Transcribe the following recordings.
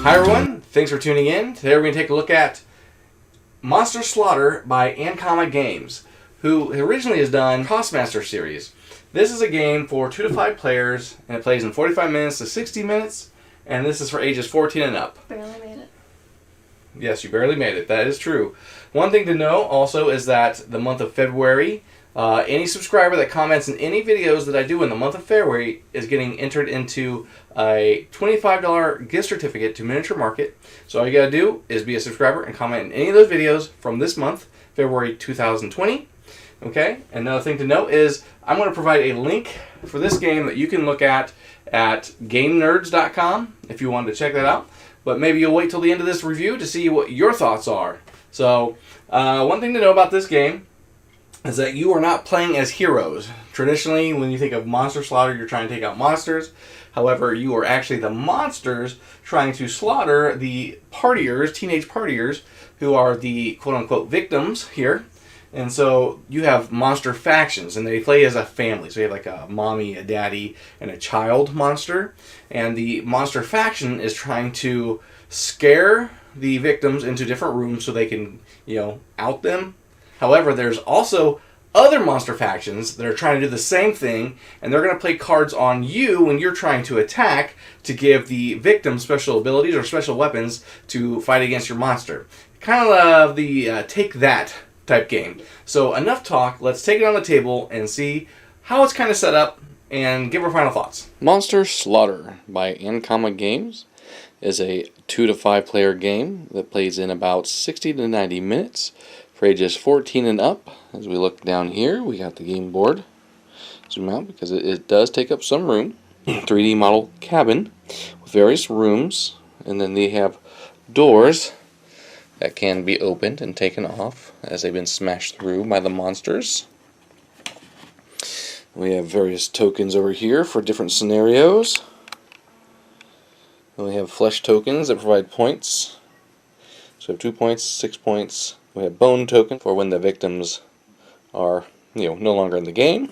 Hi everyone, thanks for tuning in. Today we're going to take a look at Monster Slaughter by Ankama Games, who originally has done Crossmaster series. This is a game for 2 to 5 players, and it plays in 45 minutes to 60 minutes, and this is for ages 14 and up. Barely made it. Yes, you barely made it. That is true. One thing to know also is that the month of February, any subscriber that comments in any videos that I do in the month of February is getting entered into a $25 gift certificate to Miniature Market. So all you gotta do is be a subscriber and comment in any of those videos from this month, February 2020. Okay, another thing to note is I'm going to provide a link for this game that you can look at GameNerds.com if you wanted to check that out. But maybe you'll wait till the end of this review to see what your thoughts are. So, one thing to know about this game is that you are not playing as heroes. Traditionally, when you think of Monster Slaughter, you're trying to take out monsters. However, you are actually the monsters trying to slaughter the partiers, teenage partiers, who are the quote-unquote victims here. And so you have monster factions, and they play as a family. So you have like a mommy, a daddy, and a child monster. And the monster faction is trying to scare the victims into different rooms so they can, out them. However, there's also other monster factions that are trying to do the same thing, and they're going to play cards on you when you're trying to attack to give the victim special abilities or special weapons to fight against your monster. Kind of the take that type game. So enough talk, let's take it on the table and see how it's kind of set up and give our final thoughts. Monster Slaughter by Ankama Games is a 2 to 5 player game that plays in about 60 to 90 minutes for ages 14 and up. As we look down here, we got the game board. Zoom out because it does take up some room. 3D model cabin with various rooms, and then they have doors that can be opened and taken off as they've been smashed through by the monsters. We have various tokens over here for different scenarios. And we have flesh tokens that provide points. So we have 2 points, 6 points. We have bone token for when the victims are, no longer in the game.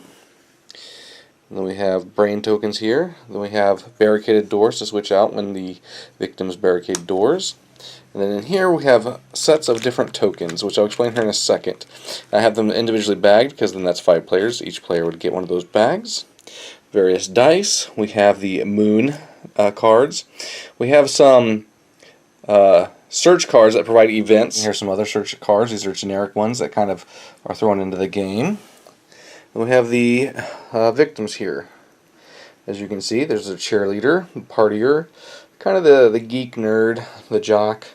And then we have brain tokens here. Then we have barricaded doors to switch out when the victims barricade doors. And then in here we have sets of different tokens, which I'll explain here in a second. I have them individually bagged because then that's 5 players. Each player would get one of those bags. Various dice. We have the moon cards. We have some search cards that provide events. Here's some other search cards. These are generic ones that kind of are thrown into the game. And we have the victims here. As you can see, there's a cheerleader, partier, kind of the geek nerd, the jock,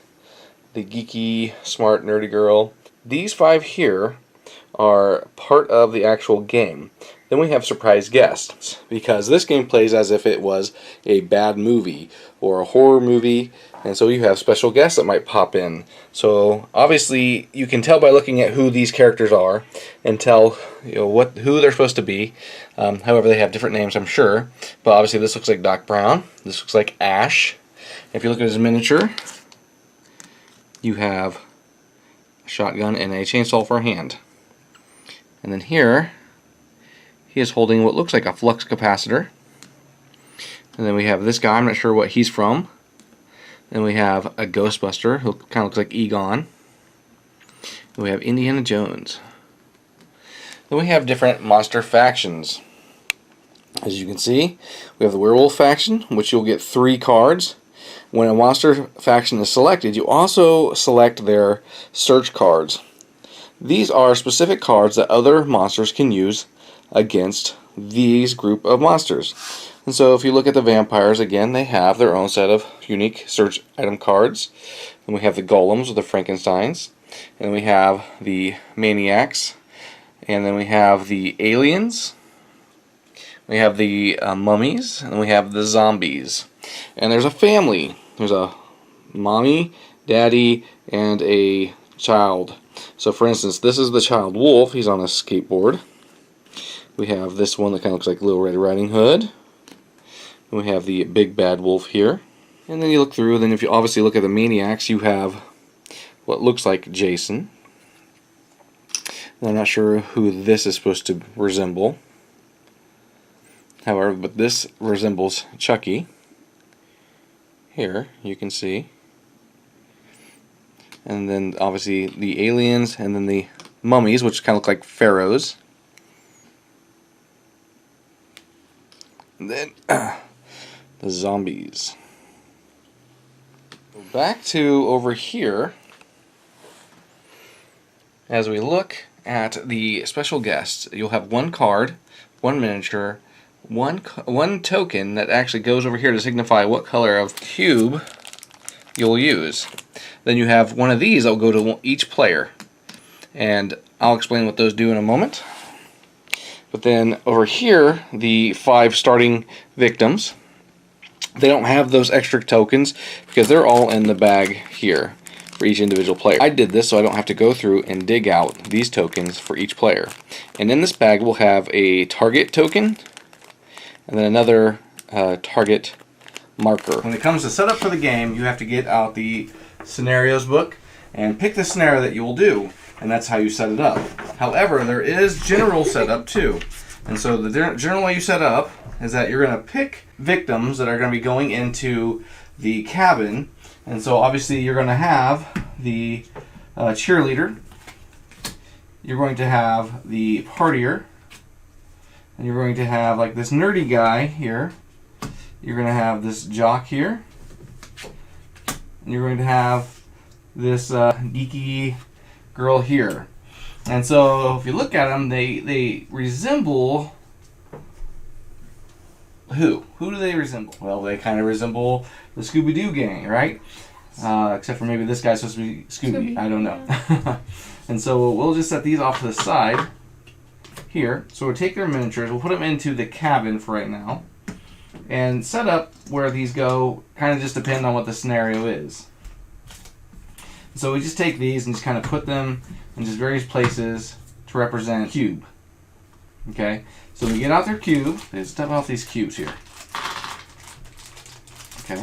the geeky, smart, nerdy girl. These 5 here are part of the actual game. Then we have surprise guests, because this game plays as if it was a bad movie or a horror movie, and so you have special guests that might pop in. So obviously you can tell by looking at who these characters are and tell who they're supposed to be. However, they have different names, I'm sure. But obviously this looks like Doc Brown. This looks like Ash. If you look at his miniature, you have a shotgun and a chainsaw for a hand. And then here, he is holding what looks like a flux capacitor. And then we have this guy, I'm not sure what he's from. Then we have a Ghostbuster, who kind of looks like Egon. And we have Indiana Jones. Then we have different monster factions. As you can see, we have the werewolf faction, which you'll get 3 cards. When a monster faction is selected, you also select their search cards. These are specific cards that other monsters can use against these group of monsters. And so if you look at the vampires, again, they have their own set of unique search item cards. Then we have the golems or the Frankensteins. And then we have the maniacs. And then we have the aliens. We have the mummies. And we have the zombies. And there's a family. There's a mommy, daddy, and a child. So for instance, this is the child wolf. He's on a skateboard. We have this one that kind of looks like Little Red Riding Hood. And we have the big bad wolf here. And then you look through, then if you obviously look at the maniacs, you have what looks like Jason. And I'm not sure who this is supposed to resemble. However, but this resembles Chucky. here, you can see. And then obviously the aliens, and then the mummies, which kind of look like pharaohs. And then the zombies. Go back to over here. As we look at the special guests, you'll have one card, one miniature, one token that actually goes over here to signify what color of cube you'll use. Then you have one of these that will go to each player, and I'll explain what those do in a moment. But then over here, the 5 starting victims, they don't have those extra tokens because they're all in the bag here for each individual player. I did this so I don't have to go through and dig out these tokens for each player. And in this bag we'll have a target token and then another target marker. When it comes to setup for the game, you have to get out the scenarios book and pick the scenario that you will do, and that's how you set it up. However, there is general setup too. And so the general way you set up is that you're going to pick victims that are going to be going into the cabin. And so obviously you're going to have the cheerleader, you're going to have the partier, and you're going to have like this nerdy guy here, you're going to have this jock here, and you're going to have this geeky girl here. And so if you look at them, they resemble who? Who do they resemble? Well, they kind of resemble the Scooby-Doo gang, right? Except for maybe this guy's supposed to be Scooby. I don't know. Yeah. And so we'll just set these off to the side here. So we'll take their miniatures, we'll put them into the cabin for right now, and set up where these go kind of just depend on what the scenario is. So we just take these and just kind of put them in just various places to represent cube. Okay, so we get out their cube. Let's step off these cubes here. Okay.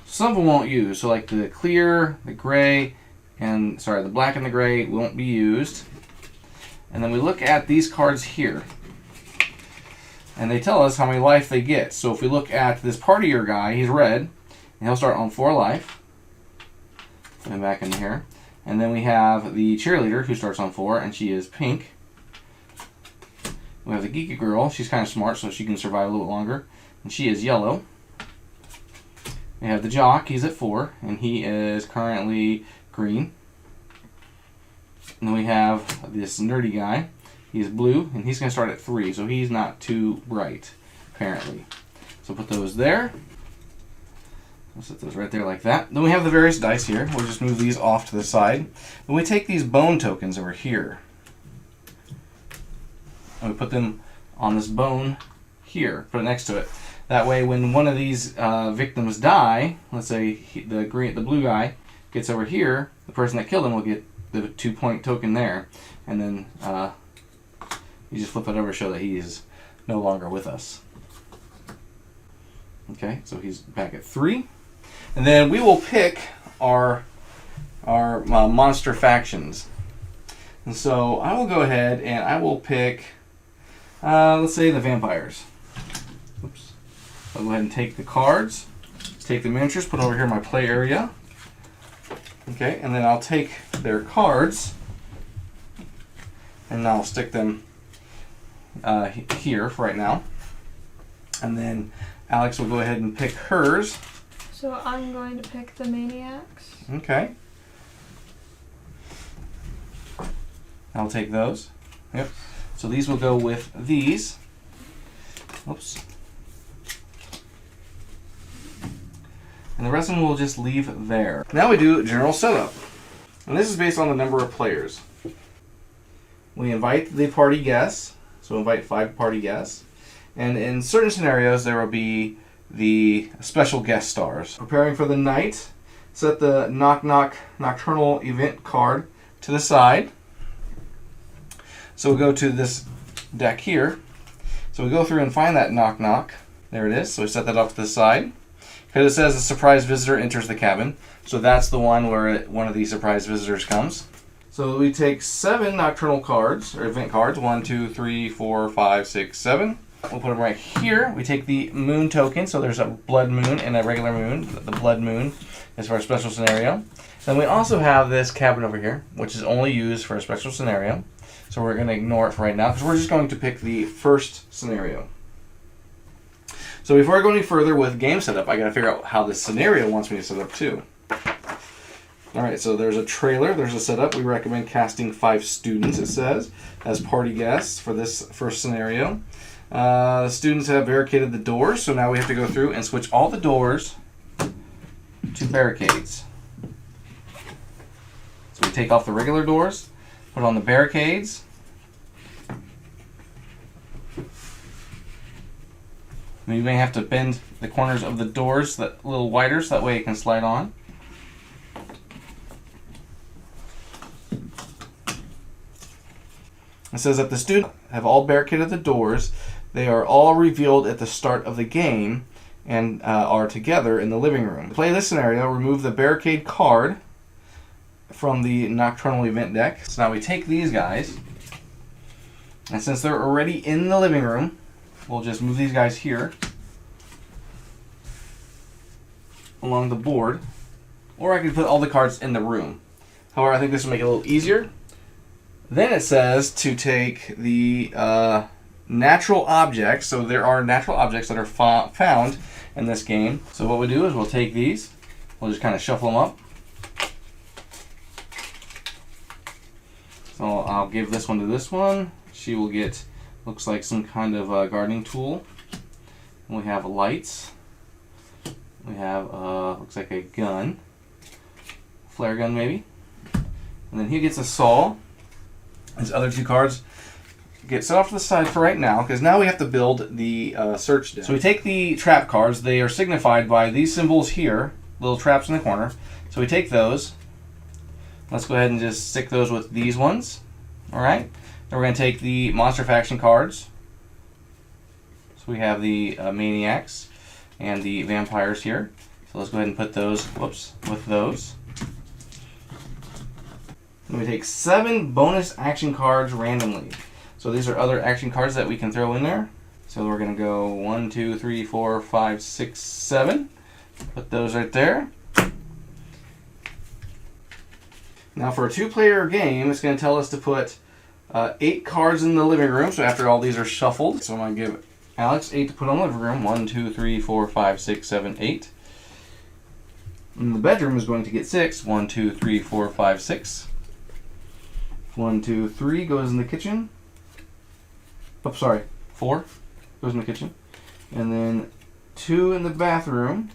Some of them won't use. So like the clear, the gray, and sorry, the black and the gray won't be used. And then we look at these cards here, and they tell us how many life they get. So if we look at this partier guy, he's red, and he'll start on 4 life. Put him back in here. And then we have the cheerleader who starts on 4, and she is pink. We have the geeky girl. She's kind of smart, so she can survive a little bit longer, and she is yellow. We have the jock. He's at 4, and he is currently green. And then we have this nerdy guy. He's blue, and he's going to start at 3, so he's not too bright, apparently. So put those there. We'll set those right there like that. Then we have the various dice here. We'll just move these off to the side. Then we take these bone tokens over here, and we put them on this bone here. Put it next to it. That way, when one of these victims die, let's say the blue guy gets over here, the person that killed him will get the 2-point token there, and then you just flip it over to show that he is no longer with us. Okay, so he's back at 3. And then we will pick our monster factions. And so I will go ahead and I will pick, let's say, the vampires. Oops. I'll go ahead and take the cards, take the miniatures, put over here in my play area. Okay, and then I'll take their cards and I'll stick them here for right now. And then Alex will go ahead and pick hers. So I'm going to pick the maniacs. Okay. I'll take those. Yep. So these will go with these. Oops. And the rest of them we'll just leave there. Now we do general setup. And this is based on the number of players. We invite the party guests. So invite 5 party guests. And in certain scenarios there will be the special guest stars. Preparing for the night, set the Knock Knock Nocturnal Event card to the side. So we'll go to this deck here. So we go through and find that Knock Knock. There it is. So we set that off to the side. Because it says a surprise visitor enters the cabin. So that's the one where one of these surprise visitors comes. So we take 7 nocturnal cards, or event cards. 1, 2, 3, 4, 5, 6, 7. We'll put them right here. We take the moon token, so there's a blood moon and a regular moon. The blood moon is for a special scenario. Then we also have this cabin over here, which is only used for a special scenario. So we're going to ignore it for right now, because we're just going to pick the first scenario. So before I go any further with game setup, I got to figure out how this scenario wants me to set up too. Alright, so there's a trailer, there's a setup. We recommend casting 5 students, it says, as party guests for this first scenario. The students have barricaded the doors, so now we have to go through and switch all the doors to barricades. So we take off the regular doors, put on the barricades. And you may have to bend the corners of the doors that a little wider so that way it can slide on. It says that the students have all barricaded the doors. They are all revealed at the start of the game and are together in the living room. To play this scenario, remove the barricade card from the Nocturnal Event deck. So now we take these guys, and since they're already in the living room, we'll just move these guys here along the board, or I could put all the cards in the room. However, I think this will make it a little easier. Then it says to take the natural objects. So there are natural objects that are found in this game. So what we do is we'll take these, we'll just kind of shuffle them up. So I'll give this one to this one. She will get, looks like some kind of gardening tool. And we have lights. We have, looks like a gun. Flare gun maybe. And then he gets a saw. His other 2 cards get set off to the side for right now, because now we have to build the search deck. So we take the trap cards. They are signified by these symbols here, little traps in the corner. So we take those. Let's go ahead and just stick those with these ones. Alright. Then we're going to take the monster faction cards. So we have the maniacs and the vampires here. So let's go ahead and put those, with those. Then we take 7 bonus action cards randomly. So these are other action cards that we can throw in there. So we're going to go 1, 2, 3, 4, 5, 6, 7. Put those right there. Now for a 2-player game, it's going to tell us to put 8 cards in the living room. So after all these are shuffled, so I'm going to give Alex 8 to put on the living room. 1, 2, 3, 4, 5, 6, 7, 8. And the bedroom is going to get 6. 1, 2, 3, 4, 5, 6. 1, 2, 3 goes in the kitchen. Oh, sorry, 4 goes in the kitchen. And then 2 in the bathroom.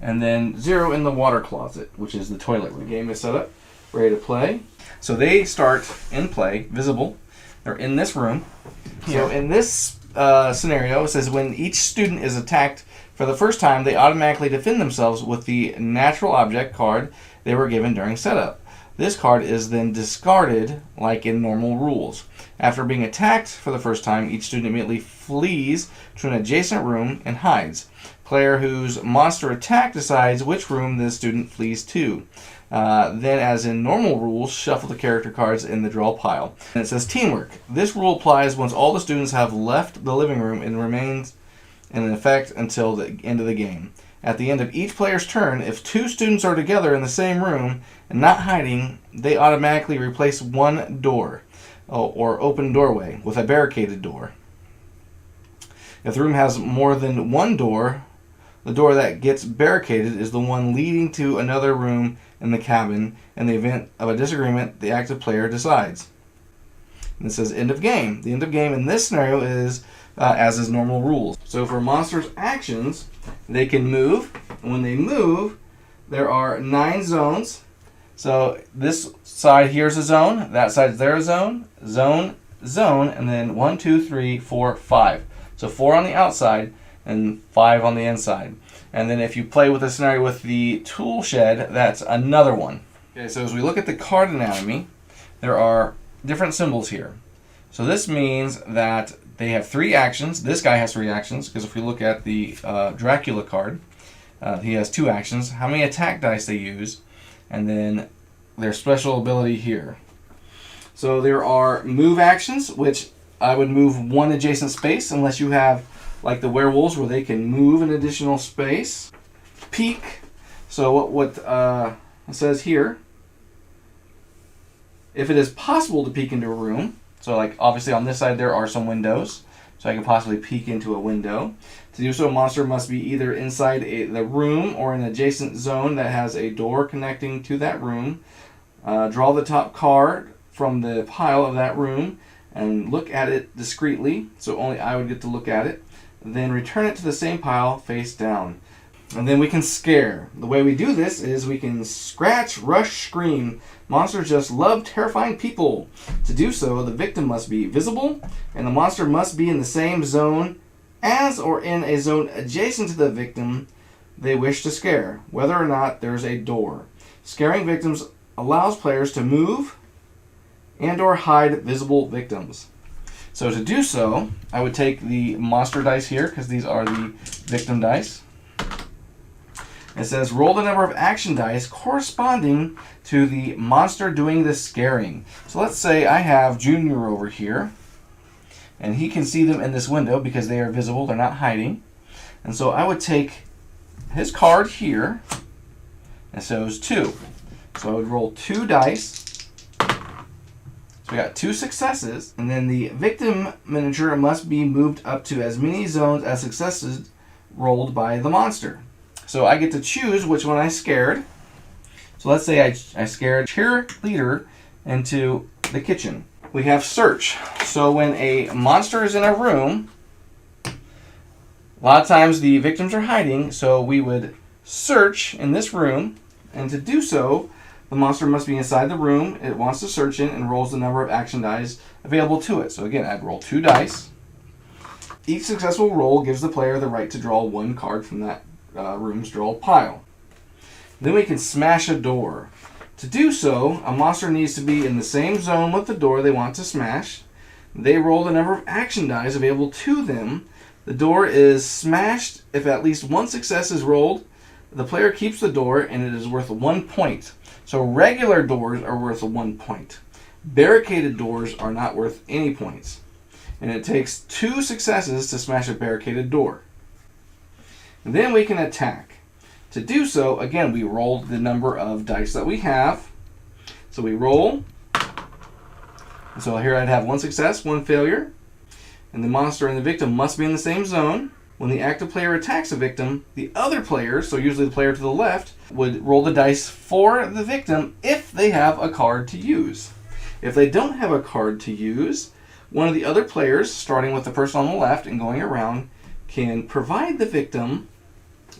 And then 0 in the water closet, which is the toilet room. The game is set up, ready to play. So they start in play, visible. They're in this room. So in this scenario, it says when each student is attacked for the first time, they automatically defend themselves with the natural object card they were given during setup. This card is then discarded like in normal rules. After being attacked for the first time, each student immediately flees to an adjacent room and hides. Player whose monster attack decides which room the student flees to. Then, as in normal rules, shuffle the character cards in the draw pile. And it says teamwork. This rule applies once all the students have left the living room and remains in effect until the end of the game. At the end of each player's turn, if 2 students are together in the same room and not hiding, they automatically replace one door or open doorway with a barricaded door. If the room has more than one door, the door that gets barricaded is the one leading to another room in the cabin. In the event of a disagreement, the active player decides. And it says end of game. The end of game in this scenario is as is normal rules. So for monsters' actions, they can move. And when they move, there are 9 zones. So this side here's a zone, that side's their zone, zone, zone, and then 1, 2, 3, 4, 5. So 4 on the outside and 5 on the inside. And then if you play with a scenario with the tool shed, that's another one. Okay, so as we look at the card anatomy, there are different symbols here. So this means that they have 3 actions. This guy has 3 actions, because if we look at the Dracula card, he has 2 actions, how many attack dice they use, and then their special ability here. So there are move actions, which I would move one adjacent space unless you have like the werewolves where they can move an additional space. Peek. So what it says here, if it is possible to peek into a room, so like obviously on this side there are some windows, so I can possibly peek into a window. To do so, a monster must be either inside the room or an adjacent zone that has a door connecting to that room. Draw the top card from the pile of that room and look at it discreetly, so only I would get to look at it. Then return it to the same pile face down. And then we can scare. The way we do this is we can scratch, rush, scream. Monsters just love terrifying people. To do so, the victim must be visible, and the monster must be in the same zone as or in a zone adjacent to the victim they wish to scare, whether or not there's a door. Scaring victims allows players to move and or hide visible victims. So to do so, I would take the monster dice here, because these are the victim dice. It says roll the number of action dice corresponding to the monster doing the scaring. So let's say I have Junior over here, and he can see them in this window because they are visible, they're not hiding. And so I would take his card here, and so it's 2. So I would roll 2 dice. So we got 2 successes, and then the victim miniature must be moved up to as many zones as successes rolled by the monster. So I get to choose which one I scared. So let's say I scared cheerleader into the kitchen. We have search. So when a monster is in a room, a lot of times the victims are hiding, so we would search in this room, and to do so, the monster must be inside the room it wants to search in and rolls the number of action dice available to it. So again, I'd roll 2 dice. Each successful roll gives the player the right to draw 1 card from that room's draw pile. Then we can smash a door. To do so, a monster needs to be in the same zone with the door they want to smash. They roll the number of action dice available to them. The door is smashed if at least 1 success is rolled. The player keeps the door and it is worth 1 point. So regular doors are worth 1 point. Barricaded doors are not worth any points. And it takes 2 successes to smash a barricaded door. And then we can attack. To do so, again, we roll the number of dice that we have. So we roll. And so here I'd have 1 success, 1 failure. And the monster and the victim must be in the same zone. When the active player attacks a victim, the other player, so usually the player to the left, would roll the dice for the victim if they have a card to use. If they don't have a card to use, one of the other players, starting with the person on the left and going around, can provide the victim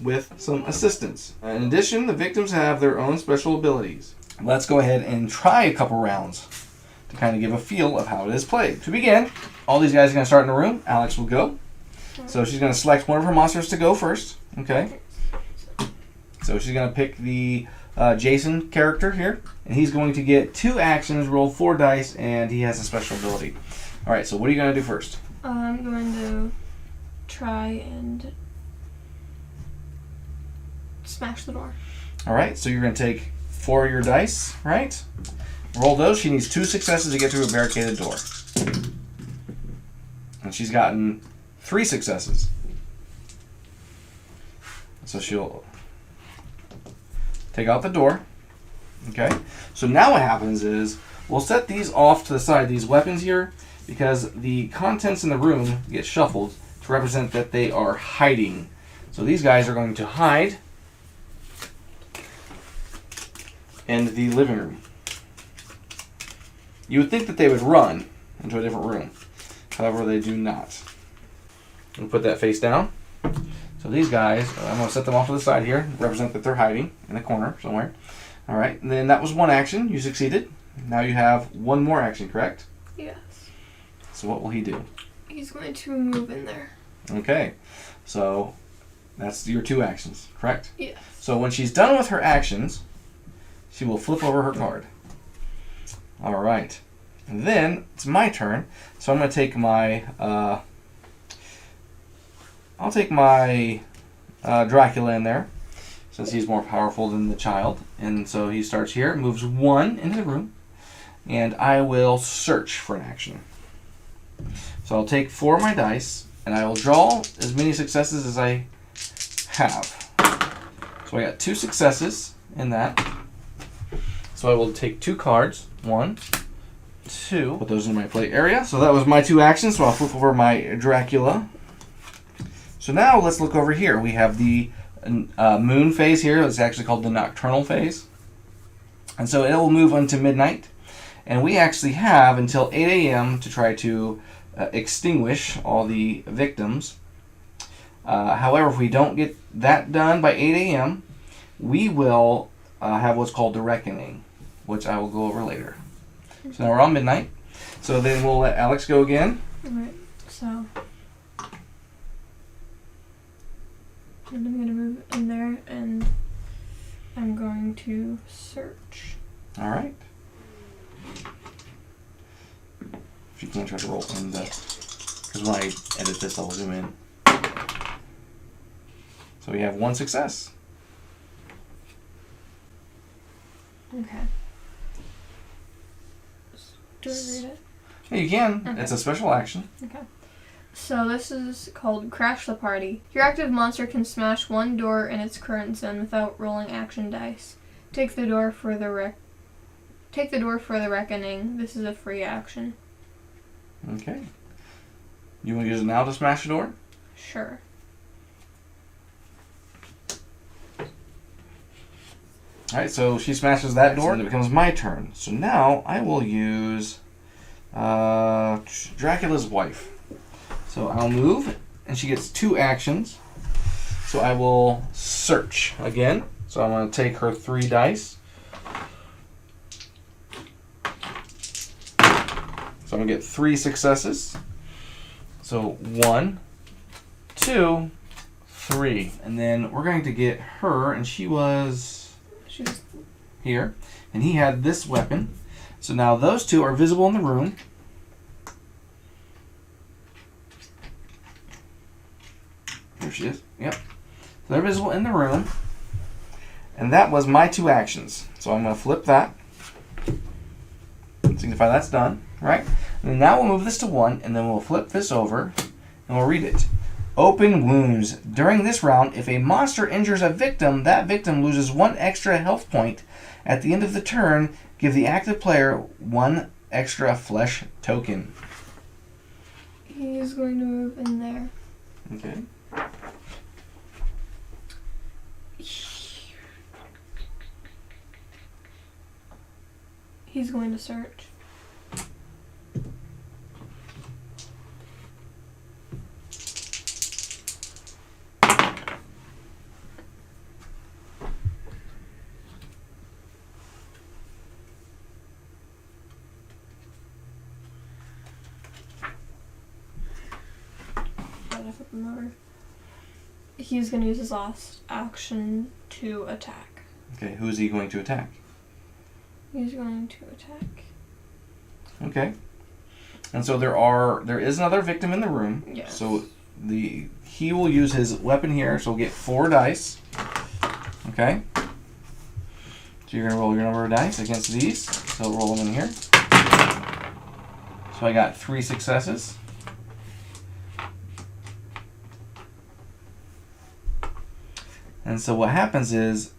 with some assistance. In addition, the victims have their own special abilities. Let's go ahead and try a couple rounds to kind of give a feel of how it is played. To begin, all these guys are going to start in a room. Alex will go. So she's going to select one of her monsters to go first. Okay. So she's going to pick the Jason character here, and he's going to get 2 actions, roll 4 dice, and he has a special ability. All right. So what are you going to do first? I'm going to try and smash the door. All right. So you're going to take 4 of your dice, right? Roll those. She needs 2 successes to get through a barricaded door, and she's gotten 3 successes. So she'll take out the door. Okay. So now what happens is we'll set these off to the side, these weapons here, because the contents in the room get shuffled to represent that they are hiding. So these guys are going to hide in the living room. You would think that they would run into a different room. However, they do not. We'll put that face down. So these guys, I'm going to set them off to the side here, represent that they're hiding in a corner somewhere. All right, and then that was 1 action. You succeeded. Now you have 1 more action, correct? Yes. So what will he do? He's going to move in there. Okay, so that's your 2 actions, correct? Yes. So when she's done with her actions, she will flip over her card. All right, and then it's my turn. So I'm going to take my I'll take my Dracula in there, since he's more powerful than the child. And so he starts here, moves 1 into the room, and I will search for an action. So I'll take 4 of my dice, and I will draw as many successes as I have. So I got 2 successes in that. So I will take 2 cards. 1, 2. Put those in my play area. So that was my 2 actions. So I'll flip over my Dracula. So now let's look over here. We have the moon phase here. It's actually called the nocturnal phase. And so it will move into midnight. And we actually have until 8 a.m. to try to extinguish all the victims. However, if we don't get that done by 8 a.m., we will have what's called the reckoning, which I will go over later. So now we're on midnight. So then we'll let Alex go again. Alright, so and I'm going to move in there and I'm going to search. All right. If you can try to roll in the, because when I edit this, I'll zoom in. So we have 1 success. Okay. Do I read it? Yeah, you can. Okay. It's a special action. Okay. So this is called Crash the Party. Your active monster can smash 1 door in its current zone without rolling action dice. Take the door for the reckoning. This is a free action. Okay. You want to use it now to smash the door? Sure. Alright, so she smashes that door, and it becomes my turn. So now I will use Dracula's wife. So I'll move, and she gets 2 actions. So I will search again. So I'm going to take her 3 dice. So I'm going to get 3 successes. So 1, 2, 3. And then we're going to get her, and she was here, and he had this weapon. So now those 2 are visible in the room. There she is. Yep. So they're visible in the room. And that was my 2 actions. So I'm going to flip that. Signify that's done. Right? And now we'll move this to 1, and then we'll flip this over, and we'll read it. Open wounds. During this round, if a monster injures a victim, that victim loses 1 extra health point. At the end of the turn, give the active player 1 extra flesh token. He's going to move in there. Okay. He's going to search. He's going to use his last action to attack. Okay, who is he going to attack? He's going to attack. Okay. And so there is another victim in the room. Yes. So he will use his weapon here, so we'll get 4 dice. Okay. So you're going to roll your number of dice against these. So roll them in here. So I got 3 successes. And so what happens is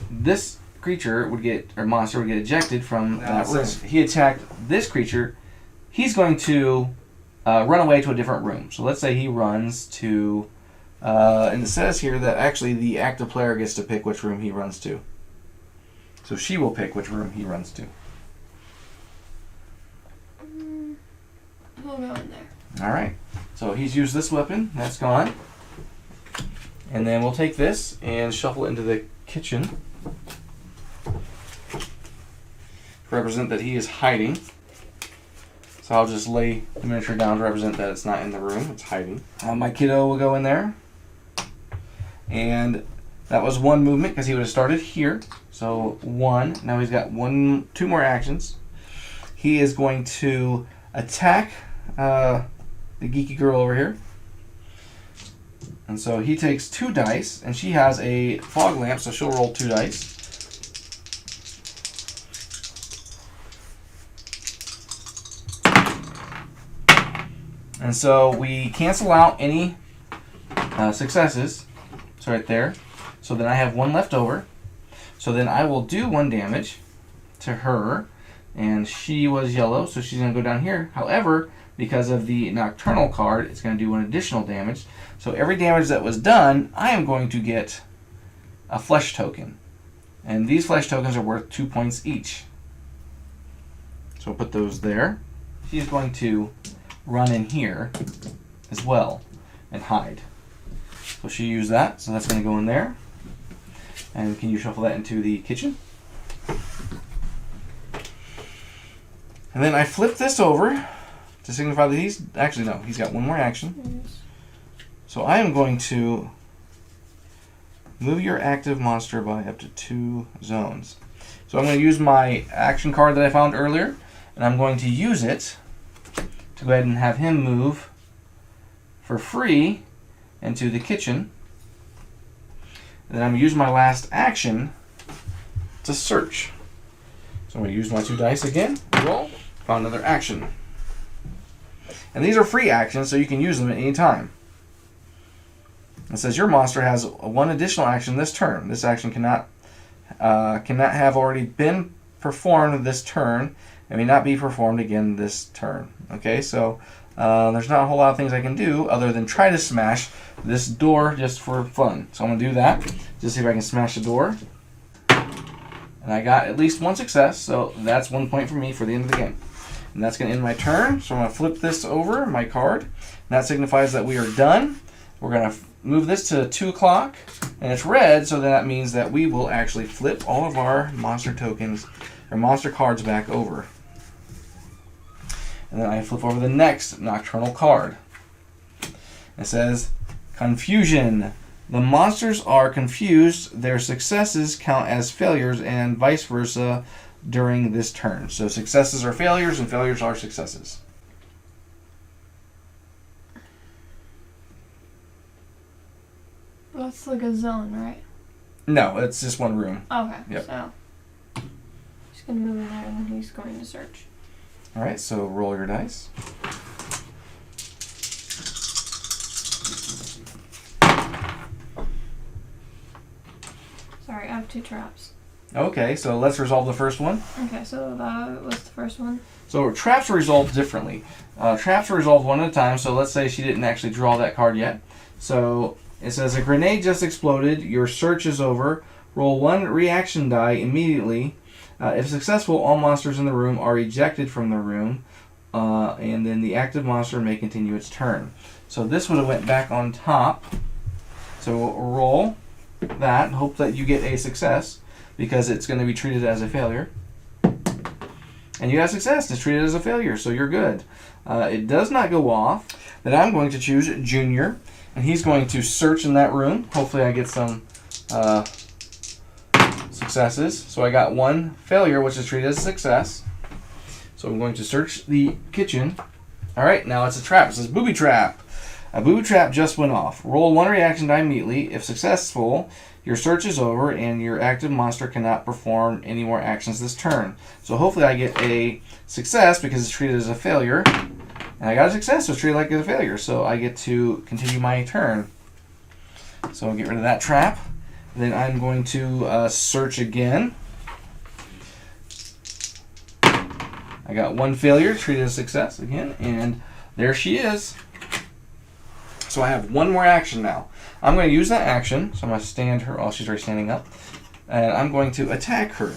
this creature would get, or monster would get ejected from that room. He attacked this creature. He's going to run away to a different room. So let's say he runs to, and it says here that actually the active player gets to pick which room he runs to. So she will pick which room he runs to. We'll go in there. All right. So he's used this weapon. That's gone. And then we'll take this and shuffle it into the kitchen to represent that he is hiding. So I'll just lay the miniature down to represent that it's not in the room, it's hiding. My kiddo will go in there. And that was 1 movement because he would have started here. So 1. Now he's got 2 more actions. He is going to attack the geeky girl over here. And so he takes 2 dice, and she has a fog lamp, so she'll roll 2 dice. And so we cancel out any successes. So right there. So then I have 1 left over. So then I will do 1 damage to her. And she was yellow, so she's going to go down here. However, because of the Nocturnal card, it's going to do 1 additional damage. So every damage that was done, I am going to get a flesh token. And these flesh tokens are worth 2 points each. So I'll put those there. She's going to run in here as well and hide. So she used that, so that's going to go in there. And can you shuffle that into the kitchen? And then I flip this over to signify that he's... Actually, no, he's got 1 more action. So I am going to move your active monster by up to 2 zones. So I'm going to use my action card that I found earlier, and I'm going to use it to go ahead and have him move for free into the kitchen. And then I'm going to use my last action to search. So I'm going to use my 2 dice again, roll, found another action. And these are free actions, so you can use them at any time. It says your monster has 1 additional action this turn. This action cannot have already been performed this turn and may not be performed again this turn. Okay, so there's not a whole lot of things I can do other than try to smash this door just for fun. So I'm going to do that, just see if I can smash the door. And I got at least 1 success, so that's 1 point for me for the end of the game. And that's going to end my turn, so I'm going to flip this over, my card. And that signifies that we are done. We're going to move this to 2 o'clock, and it's red, so then that means that we will actually flip all of our monster tokens, or monster cards back over. And then I flip over the next Nocturnal card. It says, Confusion. The monsters are confused. Their successes count as failures and vice versa during this turn. So successes are failures and failures are successes. That's like a zone, right? No, it's just 1 room. Okay, Yep. so he's going to move in there and then he's going to search. Alright, so roll your dice. Sorry, I have 2 traps. Okay, so let's resolve the first one. Okay, so that was the first one. So traps are resolved differently. Traps are resolved 1 at a time, so let's say she didn't actually draw that card yet. So it says, a grenade just exploded, your search is over, roll 1 reaction die immediately. If successful, all monsters in the room are ejected from the room, and then the active monster may continue its turn. So this would have went back on top. So roll that, hope that you get a success, because it's going to be treated as a failure. And you got success, it's treated as a failure, so you're good. It does not go off. Then I'm going to choose Junior, and he's going to search in that room. Hopefully I get some successes. So I got 1 failure, which is treated as a success. So I'm going to search the kitchen. Alright, now it's a trap. It says booby trap. A booby trap just went off. Roll 1 reaction die immediately. If successful, your search is over and your active monster cannot perform any more actions this turn. So hopefully I get a success because it's treated as a failure. And I got a success, so it's treated like a failure. So I get to continue my turn. So I'll get rid of that trap. Then I'm going to search again. I got 1 failure, treated as a success again, and there she is. So I have 1 more action now. I'm going to use that action, so I'm going to stand her, oh, she's already standing up, and I'm going to attack her.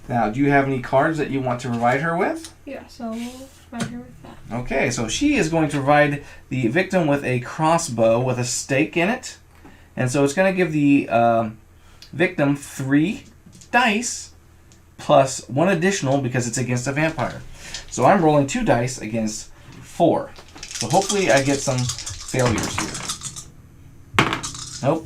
Now, do you have any cards that you want to provide her with? Yeah, so we'll provide her with that. Okay, so she is going to provide the victim with a crossbow with a stake in it. And so it's going to give the victim 3 dice plus 1 additional because it's against a vampire. So I'm rolling 2 dice against 4. So hopefully I get some failures here. Nope.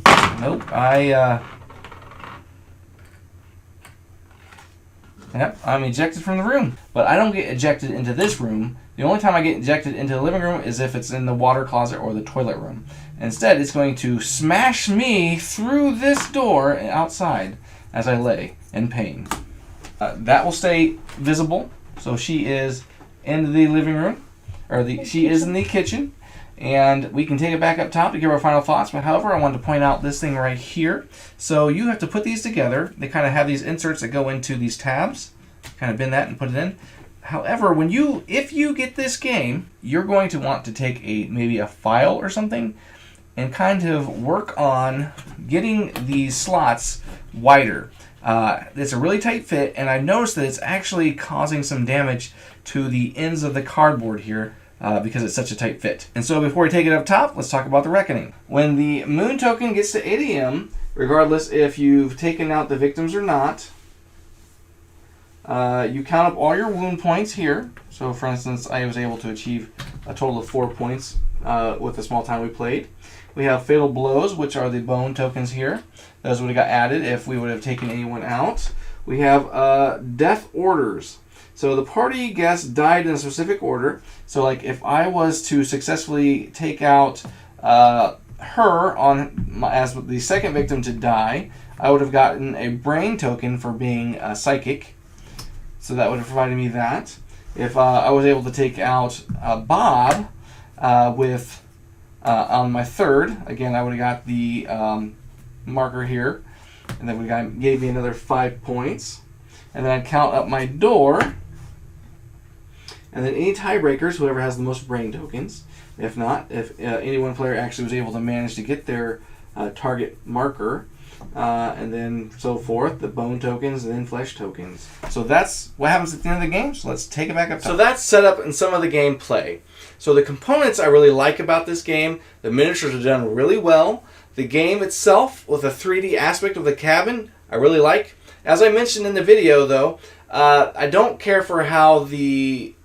Yep, I'm ejected from the room. But I don't get ejected into this room. The only time I get ejected into the living room is if it's in the water closet or the toilet room. Instead, it's going to smash me through this door and outside as I lay in pain. That will stay visible. So she is in the living room. she is in the kitchen. And we can take it back up top to give our final thoughts. But however, I wanted to point out this thing right here. So you have to put these together. They kind of have these inserts that go into these tabs. Kind of bend that and put it in. However, if you get this game, you're going to want to take maybe a file or something and kind of work on getting these slots wider. It's a really tight fit, and I noticed that it's actually causing some damage to the ends of the cardboard here. Because it's such a tight fit. And so before we take it up top, let's talk about the reckoning. When the moon token gets to 8 a.m., regardless if you've taken out the victims or not, you count up all your wound points here. So for instance, I was able to achieve a total of 4 points with the small time we played. We have fatal blows, which are the bone tokens here. Those would have got added if we would have taken anyone out. We have death orders. So the party guest died in a specific order. So like if I was to successfully take out her as the second victim to die, I would have gotten a brain token for being psychic. So that would have provided me that. If I was able to take out Bob on my third, again I would have got the marker here, and then gave me another 5 points. And then I'd count up my door. And then any tiebreakers, whoever has the most brain tokens. If not, if any one player actually was able to manage to get their target marker, and then so forth, the bone tokens and then flesh tokens. So that's what happens at the end of the game. So let's take it back up. So that's set up in some of the gameplay. So the components I really like about this game, the miniatures are done really well. The game itself, with the 3D aspect of the cabin, I really like. As I mentioned in the video, though, I don't care for how the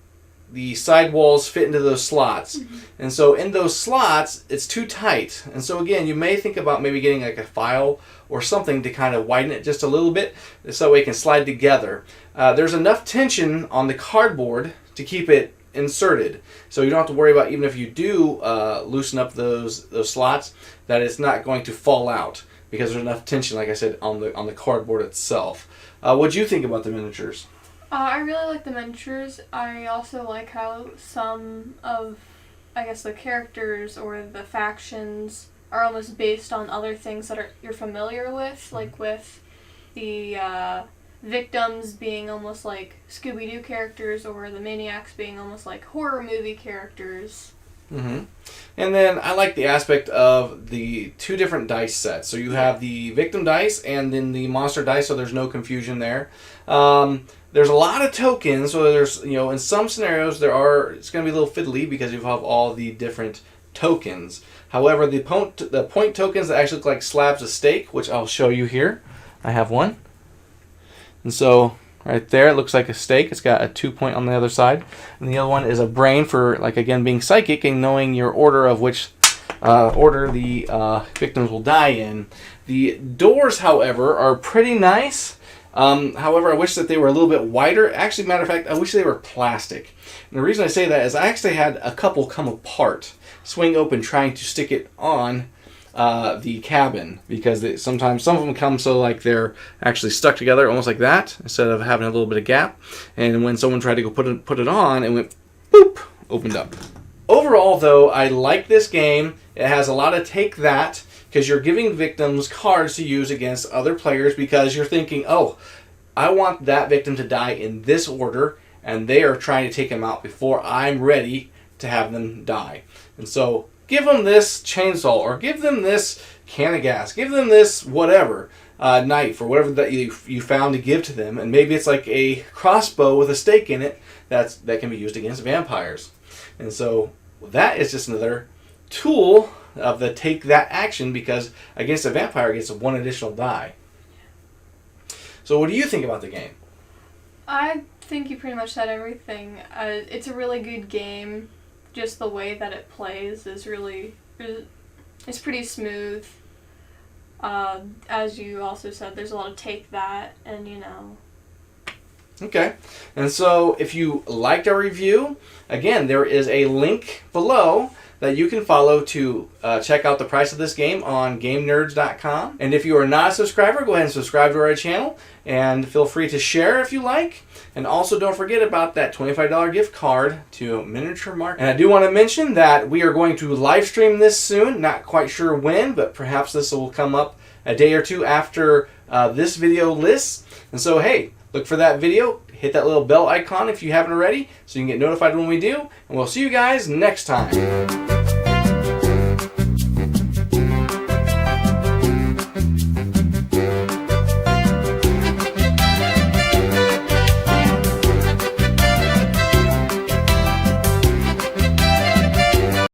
side walls fit into those slots. Mm-hmm. And so in those slots, it's too tight. And so again, you may think about maybe getting like a file or something to kind of widen it just a little bit so it can slide together. There's enough tension on the cardboard to keep it inserted. So you don't have to worry about, even if you do loosen up those slots, that it's not going to fall out because there's enough tension, like I said, on the cardboard itself. What do you think about the miniatures? I really like the miniatures. I also like how some of, I guess, the characters or the factions are almost based on other things that you're familiar with, like with the victims being almost like Scooby-Doo characters or the maniacs being almost like horror movie characters. Mm-hmm. And then I like the aspect of the 2 different dice sets. So you have the victim dice and then the monster dice, so there's no confusion there. There's a lot of tokens, so there's, in some scenarios it's going to be a little fiddly because you have all the different tokens. However, the point tokens that actually look like slabs of steak, which I'll show you here. I have one. And so right there, it looks like a steak. It's got a 2 point on the other side. And the other one is a brain for, like, again, being psychic and knowing your order of which order the victims will die in. The doors, however, are pretty nice. However, I wish that they were a little bit wider. Actually, matter of fact, I wish they were plastic. And the reason I say that is I actually had a couple come apart, swing open, trying to stick it on the cabin, because sometimes some of them come so like they're actually stuck together almost like that instead of having a little bit of gap. And when someone tried to go put it on, it went boop, opened up. Overall, though, I like this game. It has a lot of take that, because you're giving victims cards to use against other players because you're thinking, oh, I want that victim to die in this order, and they are trying to take him out before I'm ready to have them die. And so give them this chainsaw, or give them this can of gas, give them this whatever, knife, or whatever that you found to give to them. And maybe it's like a crossbow with a stake in it that can be used against vampires. And so that is just another tool of the take that action, because against a vampire it gets 1 additional die. So what do you think about the game? I think you pretty much said everything. It's a really good game. Just the way that it plays is it's pretty smooth. As you also said, there's a lot of take that, and Okay, and so if you liked our review, again, there is a link below that you can follow to check out the price of this game on GameNerds.com. And if you are not a subscriber, go ahead and subscribe to our channel, and feel free to share if you like. And also don't forget about that $25 gift card to Miniature Market. And I do want to mention that we are going to live stream this soon. Not quite sure when, but perhaps this will come up a day or two after this video lists. And so, hey, look for that video. Hit that little bell icon if you haven't already so you can get notified when we do. And we'll see you guys next time.